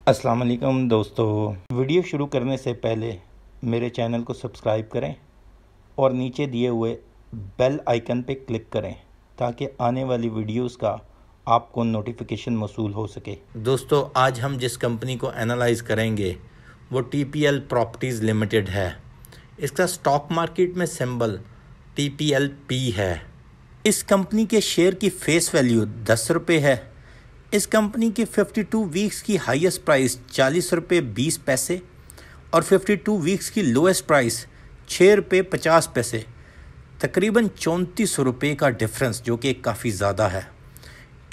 अस्सलाम वालेकुम दोस्तों, वीडियो शुरू करने से पहले मेरे चैनल को सब्सक्राइब करें और नीचे दिए हुए बेल आइकन पे क्लिक करें ताकि आने वाली वीडियोस का आपको नोटिफिकेशन मौसूल हो सके। दोस्तों, आज हम जिस कंपनी को एनालाइज करेंगे वो TPL प्रॉपर्टीज़ लिमिटेड है। इसका स्टॉक मार्केट में सिंबल TPLP है। इस कंपनी के शेयर की फेस वैल्यू 10 रुपये है। इस कंपनी की 52 वीक्स की हाईएस्ट प्राइस 40 रुपये 20 पैसे और 52 वीक्स की लोएस्ट प्राइस 6 रुपये 50 पैसे, तकरीबन 34 रुपये का डिफरेंस, जो कि काफ़ी ज़्यादा है।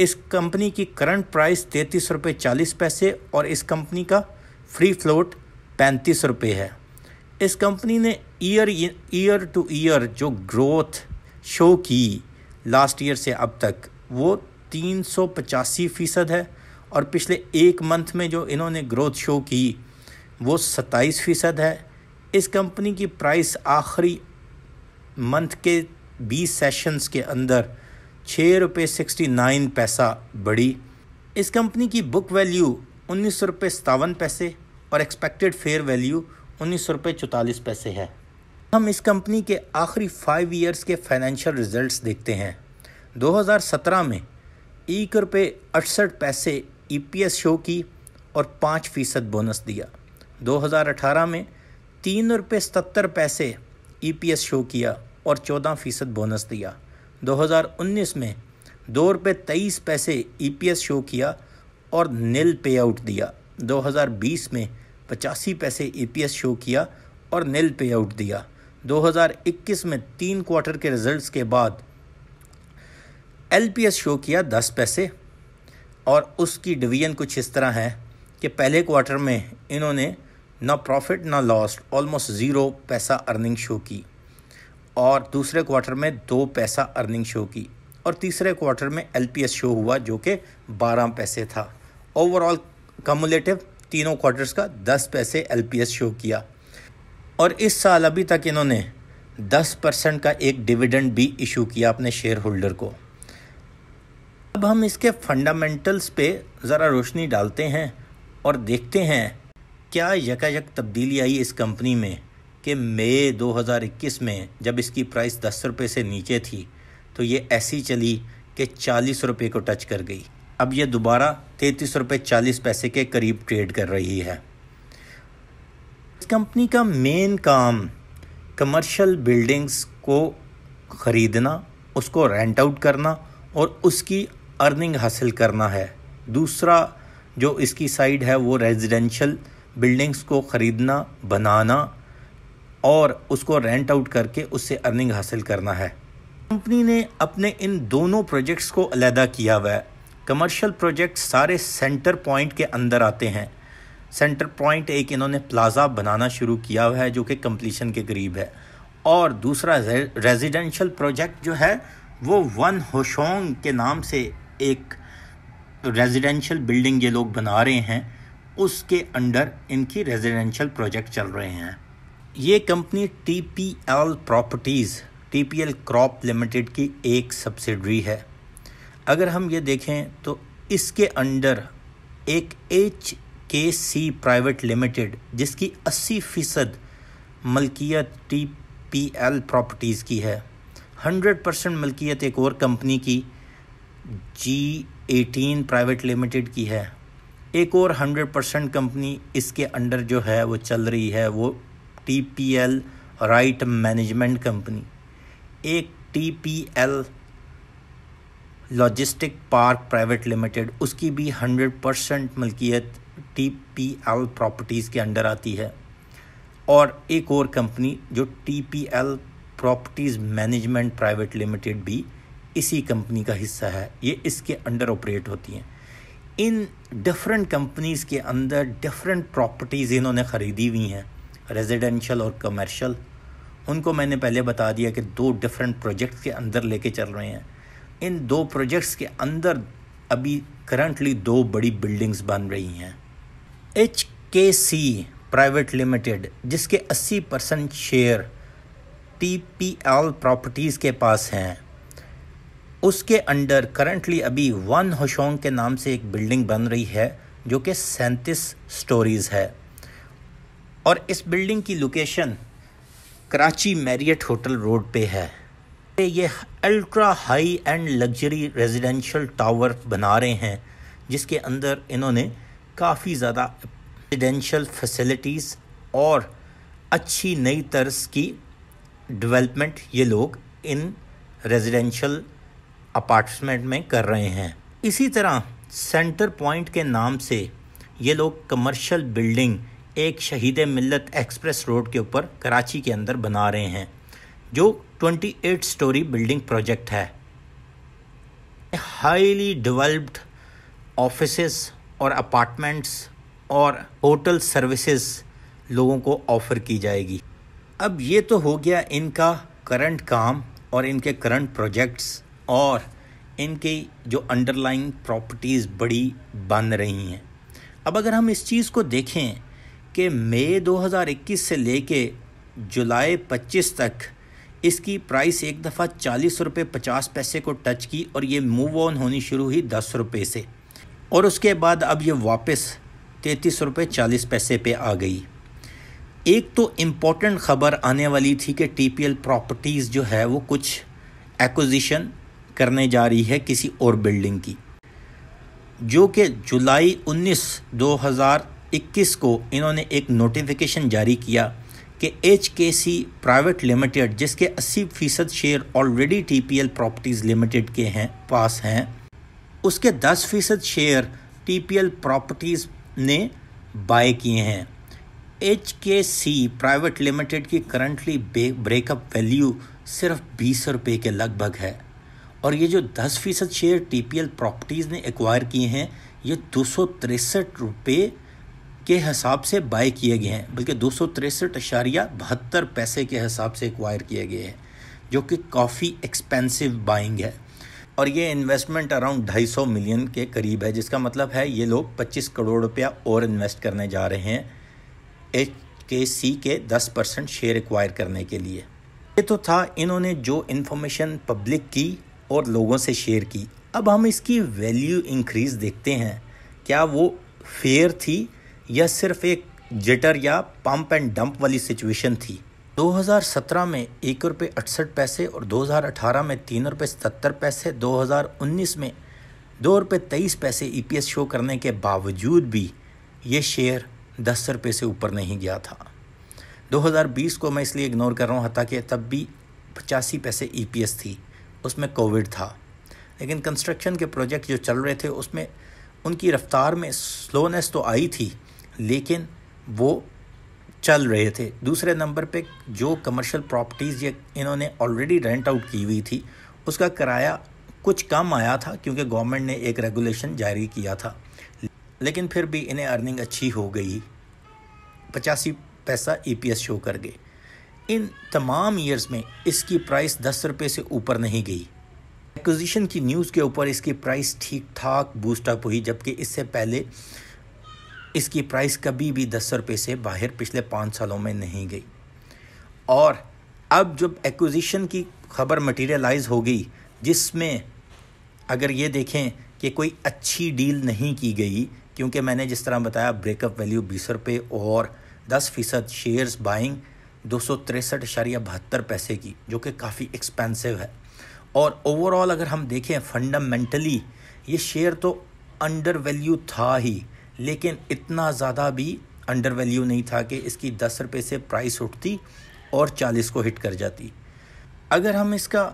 इस कंपनी की करंट प्राइस 33 रुपये 40 पैसे और इस कंपनी का फ्री फ्लोट 35 रुपये है। इस कंपनी ने ईयर टू ईयर जो ग्रोथ शो की लास्ट ईयर से अब तक वो 385% है और पिछले एक मंथ में जो इन्होंने ग्रोथ शो की वो 27% है। इस कंपनी की प्राइस आखिरी मंथ के 20 सेशंस के अंदर 6 रुपये 69 पैसा बढ़ी। इस कंपनी की बुक वैल्यू 19 रुपये 57 पैसे और एक्सपेक्टेड फेयर वैल्यू 19 रुपये 44 पैसे है। हम इस कंपनी के आखिरी 5 ईयर्स के फाइनेंशियल रिजल्ट्स देखते हैं। 2017 में 1 रुपये 68 पैसे EPS शो की और 5% बोनस दिया। 2018 में 3 रुपये 77 पैसे EPS शो किया और 14% बोनस दिया। 2019 में 2 रुपये 23 पैसे EPS शो किया और नील पे आउट दिया। 2020 में 85 पैसे EPS शो किया और नील पे आउट दिया। 2021 में 3 क्वार्टर के रिजल्ट्स के बाद LPS शो किया 10 पैसे और उसकी डिवीजन कुछ इस तरह है कि पहले क्वार्टर में इन्होंने ना प्रॉफिट ना लॉस, ऑलमोस्ट 0 पैसा अर्निंग शो की और दूसरे क्वार्टर में 2 पैसा अर्निंग शो की और तीसरे क्वार्टर में LPS शो हुआ जो कि 12 पैसे था। ओवरऑल कम्युलेटिव तीनों क्वार्टर्स का 10 पैसे LPS शो किया और इस साल अभी तक इन्होंने 10% का एक डिविडेंड भी इशू किया अपने शेयर होल्डर को। अब हम इसके फंडामेंटल्स पे ज़रा रोशनी डालते हैं और देखते हैं क्या यकायक तब्दीली आई इस कंपनी में कि मई 2021 में जब इसकी प्राइस 10 रुपये से नीचे थी तो ये ऐसी चली कि 40 रुपये को टच कर गई। अब ये दोबारा 33 रुपये 40 पैसे के करीब ट्रेड कर रही है। इस कंपनी का मेन काम कमर्शियल बिल्डिंग्स को ख़रीदना, उसको रेंट आउट करना और उसकी अर्निंग हासिल करना है। दूसरा जो इसकी साइड है वो रेजिडेंशियल बिल्डिंग्स को ख़रीदना, बनाना और उसको रेंट आउट करके उससे अर्निंग हासिल करना है। कंपनी ने अपने इन दोनों प्रोजेक्ट्स को अलहदा किया हुआ है। कमर्शियल प्रोजेक्ट सारे सेंटर पॉइंट के अंदर आते हैं। सेंटर पॉइंट एक इन्होंने प्लाज़ा बनाना शुरू किया हुआ है जो कि कंप्लीशन के करीब है और दूसरा रेजिडेंशियल प्रोजेक्ट जो है वो वन होशोंग के नाम से एक रेजिडेंशियल बिल्डिंग ये लोग बना रहे हैं, उसके अंडर इनकी रेजिडेंशियल प्रोजेक्ट चल रहे हैं। ये company TPL properties TPL crop limited की एक सब्सिडरी है। अगर हम ये देखें तो इसके अंडर एक HKC प्राइवेट लिमिटेड जिसकी 80% मलकियत TPL प्रॉपर्टीज़ की है। 100% मलकियत एक और कंपनी की G18 प्राइवेट लिमिटेड की है। एक और 100% कंपनी इसके अंडर जो है वो चल रही है वो TPL राइट मैनेजमेंट कंपनी। एक TPL logistic park private limited, उसकी भी 100% मलकियत TPL प्रॉपर्टीज़ के अंडर आती है और एक और कंपनी जो TPL properties management private limited भी इसी कंपनी का हिस्सा है। ये इसके अंडर ऑपरेट होती हैं। इन डिफरेंट कंपनीज़ के अंदर डिफरेंट प्रॉपर्टीज़ इन्होंने ख़रीदी हुई हैं, रेजिडेंशियल और कमर्शियल। उनको मैंने पहले बता दिया कि 2 डिफरेंट प्रोजेक्ट्स के अंदर लेके चल रहे हैं। इन 2 प्रोजेक्ट्स के अंदर अभी करंटली 2 बड़ी बिल्डिंग्स बन रही हैं। HKC प्राइवेट लिमिटेड जिसके 80% शेयर TPL प्रॉपर्टीज़ के पास हैं, उसके अंडर करंटली अभी वन होशोंग के नाम से एक बिल्डिंग बन रही है जो कि 37 स्टोरीज़ है। और इस बिल्डिंग की location Karachi Marriott hotel road पे है। ये ultra high and luxury residential tower बना रहे हैं, जिसके अंदर इन्होंने काफ़ी ज़्यादा रेजिडेंशियल फैसिलिटीज़ और अच्छी नई तर्ज की डेवलपमेंट ये लोग इन रेजिडेंशियल अपार्टमेंट में कर रहे हैं। इसी तरह सेंटर पॉइंट के नाम से ये लोग कमर्शियल बिल्डिंग एक शहीद मिल्लत एक्सप्रेस रोड के ऊपर कराची के अंदर बना रहे हैं, जो 28 स्टोरी बिल्डिंग प्रोजेक्ट है। हाईली डेवलप्ड ऑफिसेस और अपार्टमेंट्स और होटल सर्विसेज लोगों को ऑफ़र की जाएगी। अब ये तो हो गया इनका करंट काम और इनके करंट प्रोजेक्ट्स और इनकी जो अंडरलाइंग प्रॉपर्टीज़ बड़ी बन रही हैं। अब अगर हम इस चीज़ को देखें कि मई 2021 से लेके जुलाई 25 तक इसकी प्राइस एक दफ़ा 40 रुपये 50 पैसे को टच की और ये मूव ऑन होनी शुरू हुई 10 रुपये से, और उसके बाद अब ये वापस 33 रुपये 40 पैसे पे आ गई। एक तो इम्पॉर्टेंट ख़बर आने वाली थी कि TPL प्रॉपर्टीज़ जो है वो कुछ एक्विजिशन करने जा रही है किसी और बिल्डिंग की, जो कि जुलाई 19 2021 को इन्होंने एक नोटिफिकेशन जारी किया कि HKC प्राइवेट लिमिटेड, जिसके 80% share already TPL properties limited के पास हैं, उसके 10% शेयर TPL प्रॉपर्टीज़ ने बाय किए हैं। HKC प्राइवेट लिमिटेड की करंटली ब्रेकअप वैल्यू सिर्फ 20 रुपये के लगभग है, और ये जो 10% शेयर TPL प्रॉपर्टीज़ ने एक्वायर किए हैं ये 263 रुपये के हिसाब से बाय किए गए हैं, बल्कि 263.72 पैसे के हिसाब से एक्वायर किए गए हैं, जो कि काफ़ी एक्सपेंसिव बाइंग है। और ये इन्वेस्टमेंट अराउंड 250 मिलियन के करीब है, जिसका मतलब है ये लोग 25 करोड़ रुपया और इन्वेस्ट करने जा रहे हैं HKC के 10% शेयर एक्वायर करने के लिए। ये तो था इन्होंने जो इन्फॉर्मेशन पब्लिक की और लोगों से शेयर की। अब हम इसकी वैल्यू इंक्रीज़ देखते हैं, क्या वो फेयर थी या सिर्फ एक जिटर या पंप एंड डंप वाली सिचुएशन थी। 2017 में 1 रुपये 68 पैसे और 2018 में 3 रुपये 77 पैसे, 2019 में 2 रुपये 23 पैसे EPS शो करने के बावजूद भी ये शेयर 10 रुपये से ऊपर नहीं गया था। 2020 को मैं इसलिए इग्नोर कर रहा हूँ, हालांकि तब भी 85 पैसे EPS थी, उसमें कोविड था। लेकिन कंस्ट्रक्शन के प्रोजेक्ट जो चल रहे थे उसमें उनकी रफ्तार में स्लोनेस तो आई थी, लेकिन वो चल रहे थे। दूसरे नंबर पे जो कमर्शियल प्रॉपर्टीज़ ये इन्होंने ऑलरेडी रेंट आउट की हुई थी, उसका किराया कुछ कम आया था क्योंकि गवर्नमेंट ने एक रेगुलेशन जारी किया था, लेकिन फिर भी इन्हें अर्निंग अच्छी हो गई, 85 पैसा EPS शो कर गए। इन तमाम ईयर्स में इसकी प्राइस 10 रुपये से ऊपर नहीं गई। एक्विजिशन की न्यूज़ के ऊपर इसकी प्राइस ठीक ठाक बूस्ट अप हुई, जबकि इससे पहले इसकी प्राइस कभी भी 10 रुपये से बाहर पिछले 5 सालों में नहीं गई। और अब जब एक्विजिशन की खबर मटीरियलाइज हो गई, जिसमें अगर ये देखें कि कोई अच्छी डील नहीं की गई, क्योंकि मैंने जिस तरह बताया ब्रेकअप वैल्यू 20 रुपये और 10% शेयर्स बाइंग 263.72 पैसे की, जो कि काफ़ी एक्सपेंसिव है। और ओवरऑल अगर हम देखें फंडामेंटली ये शेयर तो अंडर वैल्यू था ही, लेकिन इतना ज़्यादा भी अंडर वैल्यू नहीं था कि इसकी 10 रुपये से प्राइस उठती और 40 को हिट कर जाती। अगर हम इसका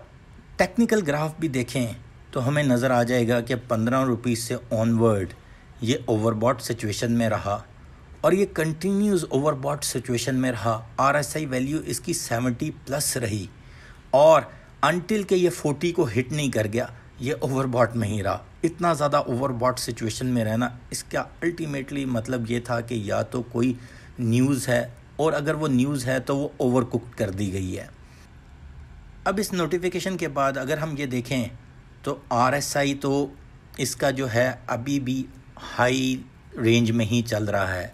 टेक्निकल ग्राफ भी देखें तो हमें नज़र आ जाएगा कि 15 रुपये से ऑनवर्ड ये ओवरबॉट सिचुएशन में रहा और ये कंटिन्यूस ओवरबॉट सिचुएशन में रहा। RSI वैल्यू इसकी 70 प्लस रही और अनटिल के ये 40 को हिट नहीं कर गया, ये ओवरबॉट में ही रहा। इतना ज़्यादा ओवरबॉट सिचुएशन में रहना, इसका अल्टीमेटली मतलब ये था कि या तो कोई न्यूज़ है, और अगर वो न्यूज़ है तो वो ओवर कुक्ड कर दी गई है। अब इस नोटिफिकेशन के बाद अगर हम ये देखें तो RSI तो इसका जो है अभी भी हाई रेंज में ही चल रहा है,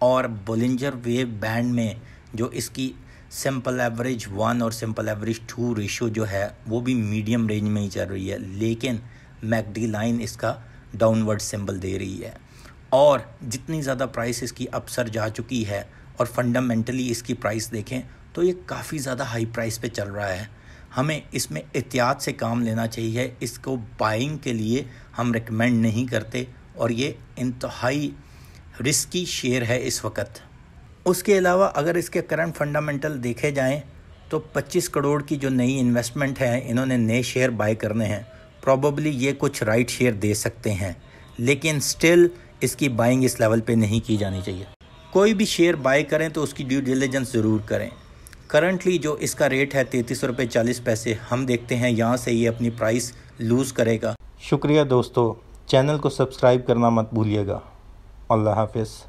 और बोलिंजर वेव बैंड में जो इसकी सिंपल एवरेज 1 और सिंपल एवरेज 2 रेशो जो है वो भी मीडियम रेंज में ही चल रही है, लेकिन मैकडी लाइन इसका डाउनवर्ड सिंबल दे रही है। और जितनी ज़्यादा प्राइस इसकी अपसर जा चुकी है और फंडामेंटली इसकी प्राइस देखें तो ये काफ़ी ज़्यादा हाई प्राइस पे चल रहा है। हमें इसमें एहतियात से काम लेना चाहिए। इसको बाइंग के लिए हम रिकमेंड नहीं करते और ये इंतहाई रिस्की शेयर है इस वक्त। उसके अलावा अगर इसके करंट फंडामेंटल देखे जाएं तो 25 करोड़ की जो नई इन्वेस्टमेंट है, इन्होंने नए शेयर बाय करने हैं। प्रॉबेबली ये कुछ राइट शेयर दे सकते हैं, लेकिन स्टिल इसकी बाइंग इस लेवल पे नहीं की जानी चाहिए। कोई भी शेयर बाय करें तो उसकी ड्यू डिलिजेंस ज़रूर करें। करंटली जो इसका रेट है 33 रुपये 40 पैसे, हम देखते हैं यहाँ से ये अपनी प्राइस लूज़ करेगा। शुक्रिया दोस्तों, चैनल को सब्सक्राइब करना मत भूलिएगा। अल्लाह हाफ़िज़।